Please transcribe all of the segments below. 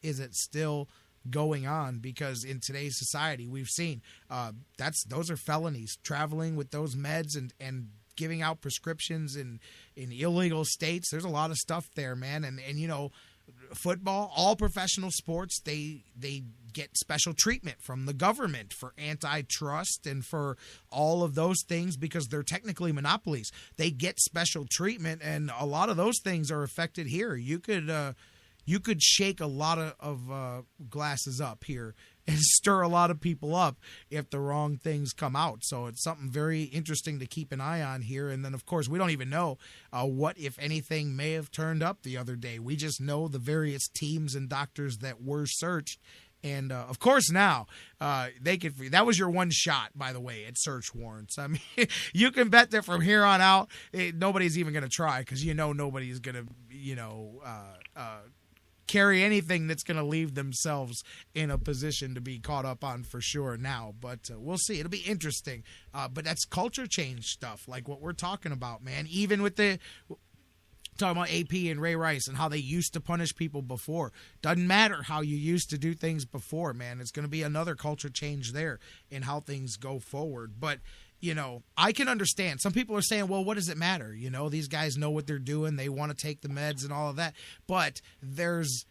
is it still going on? Because in today's society, we've seen those are felonies. Traveling with those meds and giving out prescriptions in illegal states. There's a lot of stuff there, man. And you know, football, all professional sports, they get special treatment from the government for antitrust and for all of those things because they're technically monopolies. They get special treatment, and a lot of those things are affected here. You could shake a lot of glasses up here and stir a lot of people up if the wrong things come out. So it's something very interesting to keep an eye on here. And then, of course, we don't even know what, if anything, may have turned up the other day. We just know the various teams and doctors that were searched. And, of course, now that was your one shot, by the way, at search warrants. I mean, you can bet that from here on out, nobody's even going to try because nobody's going to, carry anything that's going to leave themselves in a position to be caught up on for sure now. But we'll see. It'll be interesting. But that's culture change stuff, like what we're talking about, man. Even with talking about AP and Ray Rice and how they used to punish people before. Doesn't matter how you used to do things before, man. It's going to be another culture change there in how things go forward. But, you know, I can understand. Some people are saying, well, what does it matter? You know, these guys know what they're doing. They want to take the meds and all of that. But there's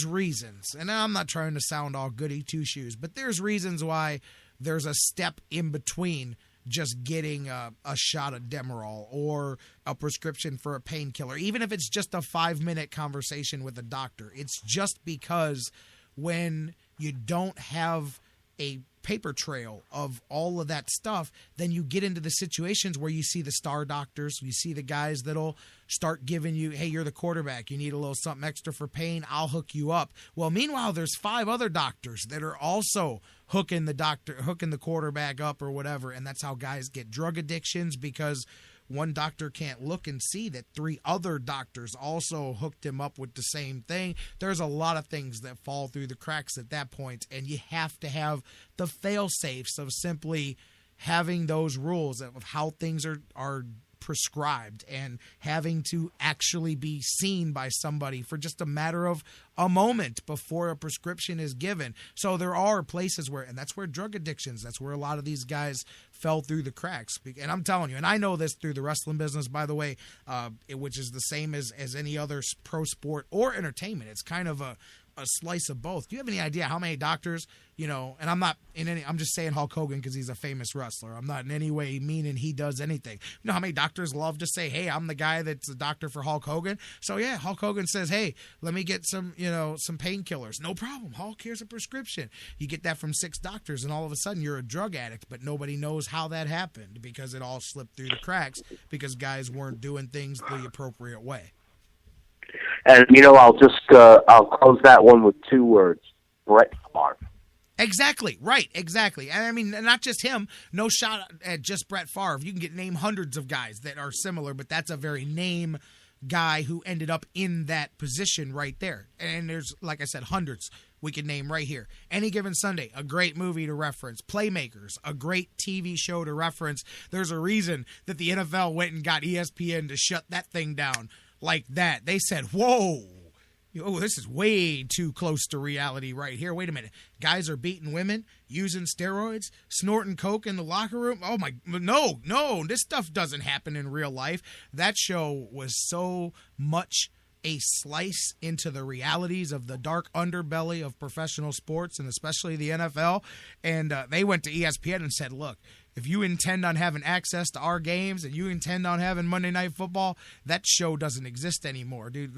reasons. And I'm not trying to sound all goody two-shoes, but there's reasons why there's a step in between just getting a shot of Demerol or a prescription for a painkiller, even if it's just a 5-minute conversation with a doctor. It's just because when you don't have a paper trail of all of that stuff, then you get into the situations where you see the star doctors, you see the guys that'll start giving you, hey, you're the quarterback, you need a little something extra for pain, I'll hook you up. Well, meanwhile, there's 5 other doctors that are also hooking the quarterback up or whatever, and that's how guys get drug addictions, because one doctor can't look and see that 3 other doctors also hooked him up with the same thing. There's a lot of things that fall through the cracks at that point, and you have to have the fail-safes of simply having those rules of how things are prescribed and having to actually be seen by somebody for just a matter of a moment before a prescription is given. So there are places where, and that's where drug addictions, that's where a lot of these guys fell through the cracks. And I'm telling you, and I know this through the wrestling business, by the way, which is the same as any other pro sport or entertainment. It's kind of a slice of both. Do you have any idea how many doctors, and I'm just saying Hulk Hogan because he's a famous wrestler. I'm not in any way meaning he does anything. You know how many doctors love to say, hey, I'm the guy that's the doctor for Hulk Hogan? So yeah, Hulk Hogan says, hey, let me get some painkillers. No problem. Hulk, here's a prescription. You get that from 6 doctors and all of a sudden you're a drug addict, but nobody knows how that happened because it all slipped through the cracks because guys weren't doing things the appropriate way. And, I'll close that one with 2 words: Brett Favre. Exactly. Right. Exactly. And I mean, not just him. No shot at just Brett Favre. You can name hundreds of guys that are similar, but that's a very name guy who ended up in that position right there. And there's, like I said, hundreds we could name right here. Any Given Sunday, a great movie to reference. Playmakers, a great TV show to reference. There's a reason that the NFL went and got ESPN to shut that thing down like that. They said, whoa, this is way too close to reality right here. Wait a minute. Guys are beating women, using steroids, snorting coke in the locker room. Oh, no, this stuff doesn't happen in real life. That show was so much a slice into the realities of the dark underbelly of professional sports and especially the NFL. And they went to ESPN and said, look, if you intend on having access to our games and you intend on having Monday Night Football, that show doesn't exist anymore, dude.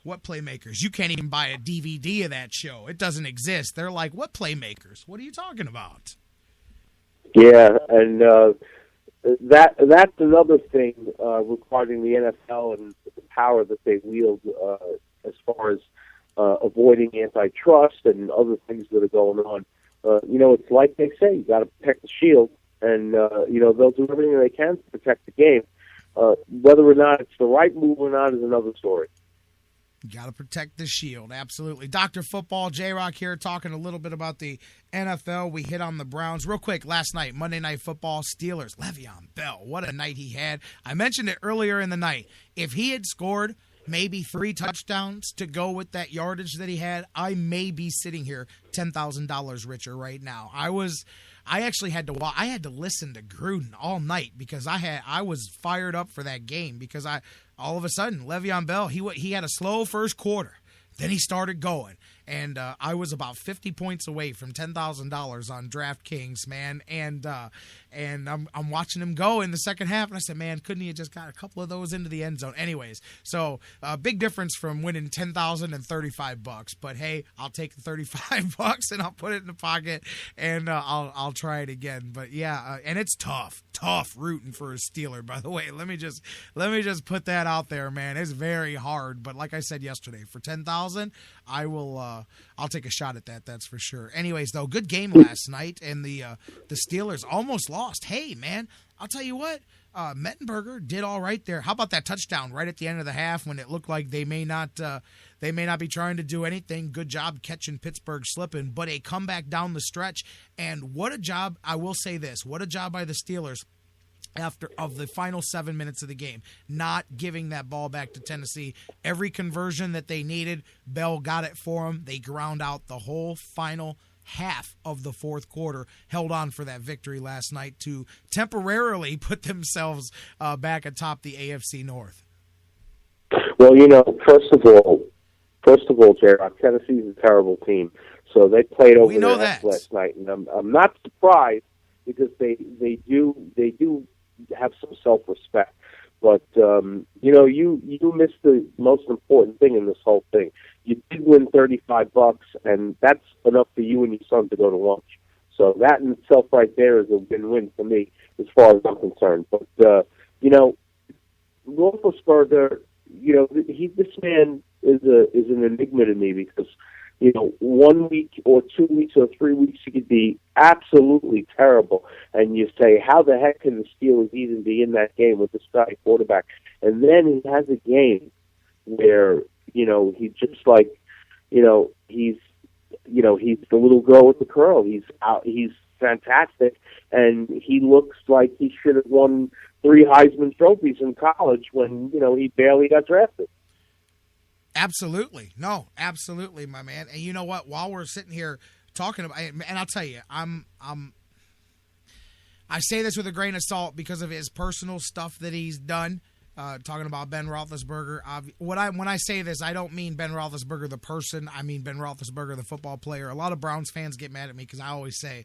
What Playmakers? You can't even buy a DVD of that show. It doesn't exist. They're like, what Playmakers? What are you talking about? Yeah, and that's another thing regarding the NFL and the power that they wield as far as avoiding antitrust and other things that are going on. It's like they say, you got to protect the shield, and they'll do everything they can to protect the game. Whether or not it's the right move or not is another story. Got to protect the shield, absolutely. Dr. Football, J-Rock here, talking a little bit about the NFL. We hit on the Browns. Real quick, last night, Monday Night Football, Steelers, Le'Veon Bell. What a night he had. I mentioned it earlier in the night. If he had scored maybe 3 touchdowns to go with that yardage that he had, I may be sitting here $10,000 richer right now. I actually had to listen to Gruden all night because I was fired up for that game because all of a sudden Le'Veon Bell, he had a slow first quarter. Then he started going, and I was about 50 points away from $10,000 on DraftKings, man. And I'm watching him go in the second half, and I said, man, couldn't he have just got a couple of those into the end zone? Anyways, so big difference from winning $10,000 and $35. But hey, I'll take the $35 and I'll put it in the pocket, and I'll try it again. But yeah, and it's tough rooting for a Steeler. By the way, let me just put that out there, man. It's very hard, but like I said yesterday, for $10,000, I'll take a shot at that. That's for sure. Anyways, though, good game last night, and the Steelers almost lost. Hey, man, I'll tell you what, Mettenberger did all right there. How about that touchdown right at the end of the half when it looked like they may not be trying to do anything? Good job catching Pittsburgh slipping, but a comeback down the stretch. And what a job! I will say this: what a job by the Steelers after the final 7 minutes of the game, not giving that ball back to Tennessee. Every conversion that they needed, Bell got it for them. They ground out the whole final half of the fourth quarter, held on for that victory last night to temporarily put themselves back atop the AFC North. Well, first of all, Jared, Tennessee's a terrible team, so they played over their heads last night, and I'm not surprised because they do have some self-respect. But, you missed the most important thing in this whole thing. You did win $35, and that's enough for you and your son to go to lunch. So that in itself right there is a win-win for me as far as I'm concerned. But, Roethlisberger, this man is an enigma to me because, 1 week or 2 weeks or 3 weeks he could be absolutely terrible, and you say, how the heck can the Steelers even be in that game with this guy quarterback? And then he has a game where he's just like, he's the little girl with the curl. He's fantastic, and he looks like he should have won 3 Heisman trophies in college when he barely got drafted. Absolutely. No, absolutely, my man. And you know what? While we're sitting here talking about, and I'll tell you, I say this with a grain of salt because of his personal stuff that he's done. Talking about Ben Roethlisberger. When I say this, I don't mean Ben Roethlisberger the person. I mean Ben Roethlisberger the football player. A lot of Browns fans get mad at me because I always say,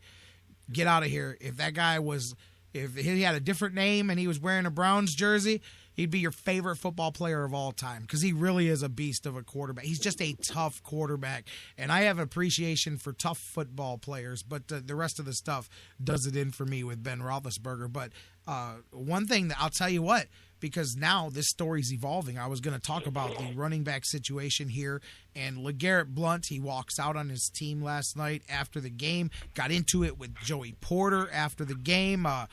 get out of here. If he had a different name and he was wearing a Browns jersey, he'd be your favorite football player of all time because he really is a beast of a quarterback. He's just a tough quarterback, and I have appreciation for tough football players, but the rest of the stuff does it in for me with Ben Roethlisberger. But one thing that I'll tell you what, because now this story's evolving. I was going to talk about the running back situation here, and LeGarrette Blount, he walks out on his team last night after the game, got into it with Joey Porter after the game, a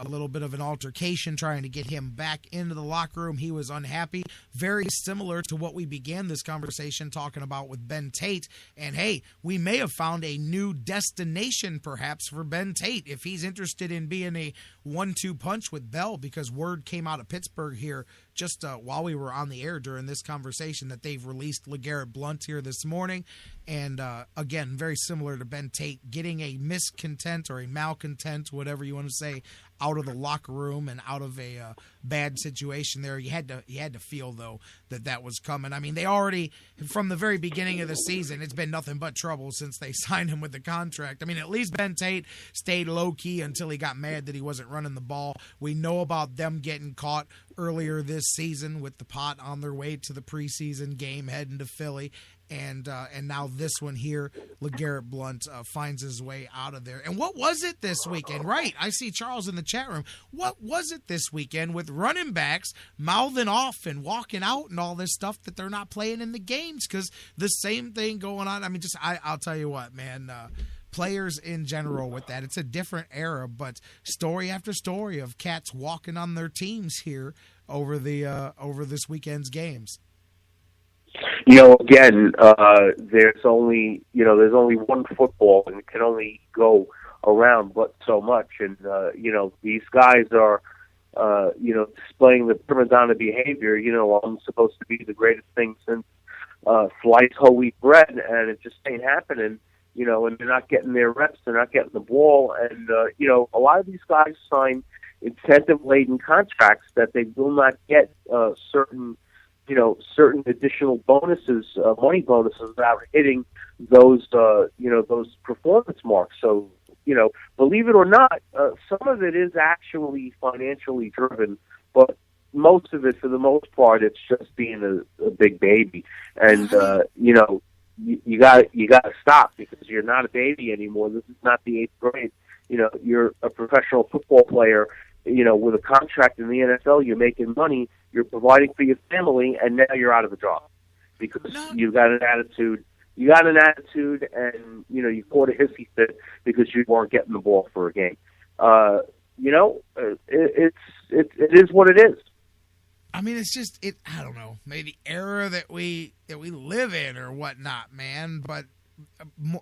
little bit of an altercation trying to get him back into the locker room. He was unhappy, very similar to what we began this conversation talking about with Ben Tate. And hey, we may have found a new destination perhaps for Ben Tate if he's interested in being a 1-2 punch with Bell, because word came out of Pittsburgh here just while we were on the air during this conversation that they've released LeGarrette Blount here this morning. And again, very similar to Ben Tate, getting a miscontent or a malcontent, whatever you want to say, out of the locker room and out of a bad situation there. You had to feel, though, that was coming. I mean, they already, from the very beginning of the season, it's been nothing but trouble since they signed him with the contract. I mean, at least Ben Tate stayed low-key until he got mad that he wasn't running the ball. We know about them getting caught earlier this season with the pot on their way to the preseason game heading to Philly. And now this one here, LeGarrette Blount finds his way out of there. And what was it this weekend? Right, I see Charles in the chat room. What was it this weekend with running backs mouthing off and walking out and all this stuff that they're not playing in the games? Because the same thing going on. I mean, I'll tell you what, man. Players in general with that. It's a different era, but story after story of cats walking on their teams here over this weekend's games. Again, there's only one football, and it can only go around but so much. And these guys are, displaying the prima donna behavior. I'm supposed to be the greatest thing since sliced whole wheat bread, and it just ain't happening. And they're not getting their reps, they're not getting the ball, and a lot of these guys sign incentive-laden contracts that they will not get certain additional bonuses, money bonuses, without hitting those performance marks. So, believe it or not, some of it is actually financially driven, but most of it, for the most part, it's just being a big baby. And, you got to stop, because you're not a baby anymore. This is not the 8th grade. You're a professional football player, with a contract in the NFL. You're making money, you're providing for your family, and now you're out of a job because you got an attitude. You got an attitude, and you caught a hissy fit because you weren't getting the ball for a game. It is what it is. I mean, it's just I don't know, maybe the era that we live in or whatnot, man. But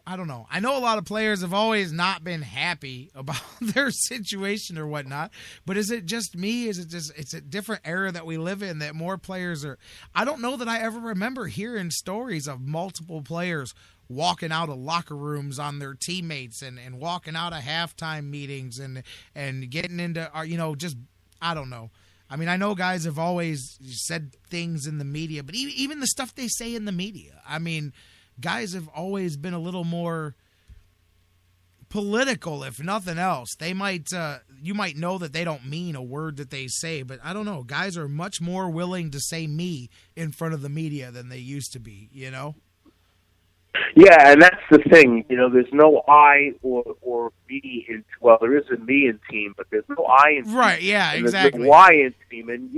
I don't know. I know a lot of players have always not been happy about their situation or whatnot. But is it just me? Is it just it's a different era that we live in that more players are? I don't know that I ever remember hearing stories of multiple players walking out of locker rooms on their teammates and walking out of halftime meetings and getting into just I don't know. I mean, I know guys have always said things in the media, but even the stuff they say in the media, I mean, guys have always been a little more political, if nothing else. They might, you might know that they don't mean a word that they say, but I don't know. Guys are much more willing to say me in front of the media than they used to be, Yeah, and that's the thing. There's no I or me in. Well, there is a me in team, but there's no I in team. Right? Yeah, and exactly. There's no Y in team, and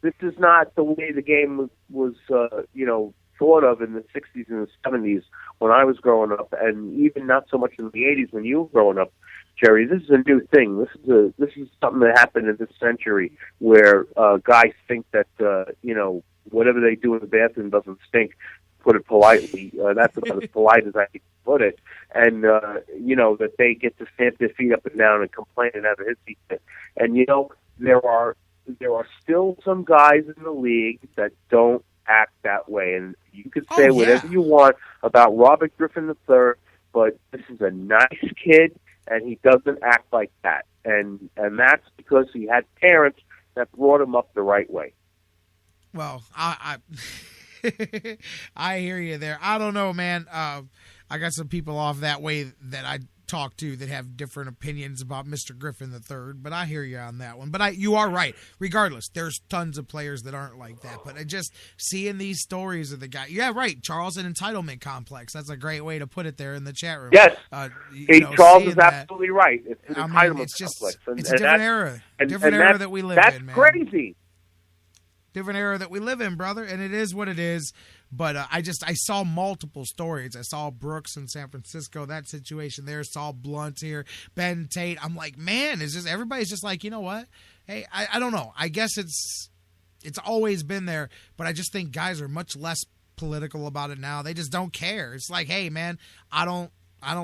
this is not the way the game was thought of in the '60s and the '70s when I was growing up, and even not so much in the '80s when you were growing up, Jerry. This is a new thing. This is something that happened in this century where guys think that whatever they do in the bathroom doesn't stink. Put it politely. That's about as polite as I can put it. And, that they get to stamp their feet up and down and complain and have a hissy fit. And, there are still some guys in the league that don't act that way. And you could say whatever you want about Robert Griffin III, but this is a nice kid, and he doesn't act like that. And that's because he had parents that brought him up the right way. Well, I hear you there. I don't know, man. I got some people off that way that I talk to that have different opinions about Mr. Griffin III, but I hear you on that one. But you are right. Regardless, there's tons of players that aren't like that. But I just seeing these stories of the guy. Yeah, right. Charles, an entitlement complex. That's a great way to put it there in the chat room. Yes. Charles is absolutely right. It's an entitlement complex. It's a different era. Different era that we live in, man. That's crazy. Different era that we live in, brother, and it is what it is. But I saw multiple stories. I saw Brooks in San Francisco, that situation there. Saw Blunt here, Ben Tate. I'm like, man, everybody's just like, you know what? Hey, I don't know. I guess it's always been there, but I just think guys are much less political about it now. They just don't care. It's like, hey, man, I don't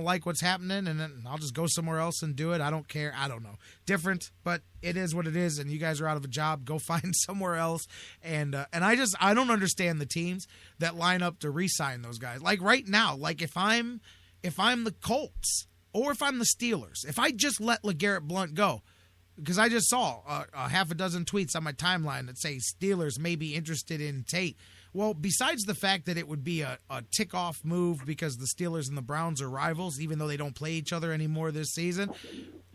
like what's happening, and then I'll just go somewhere else and do it. I don't care. I don't know. Different, but it is what it is, and you guys are out of a job. Go find somewhere else. And I don't understand the teams that line up to re-sign those guys. Like right now, like if I'm the Colts or if I'm the Steelers, if I just let LeGarrette Blount go, because I just saw a half a dozen tweets on my timeline that say Steelers may be interested in Tate. Well, besides the fact that it would be a tick-off move because the Steelers and the Browns are rivals, even though they don't play each other anymore this season,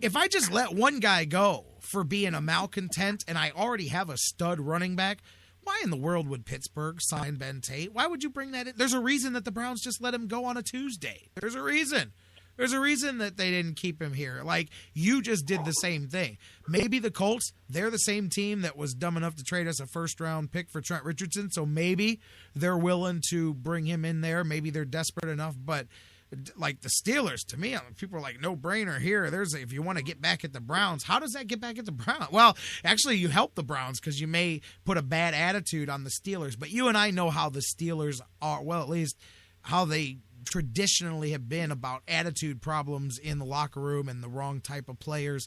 if I just let one guy go for being a malcontent and I already have a stud running back, why in the world would Pittsburgh sign Ben Tate? Why would you bring that in? There's a reason that the Browns just let him go on a Tuesday. There's a reason. There's a reason that they didn't keep him here. Like, you just did the same thing. Maybe the Colts, they're the same team that was dumb enough to trade us a first-round pick for Trent Richardson, so maybe they're willing to bring him in there. Maybe they're desperate enough. But, like, the Steelers, to me, people are like, no-brainer here. If you want to get back at the Browns, how does that get back at the Browns? Well, actually, you help the Browns because you may put a bad attitude on the Steelers. But you and I know how the Steelers are, well, at least how they traditionally have been about attitude problems in the locker room and the wrong type of players.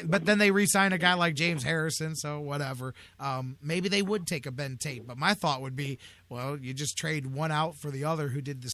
But then they re-sign a guy like James Harrison, so whatever. Maybe they would take a Ben Tate. But my thought would be, well, you just trade one out for the other who did the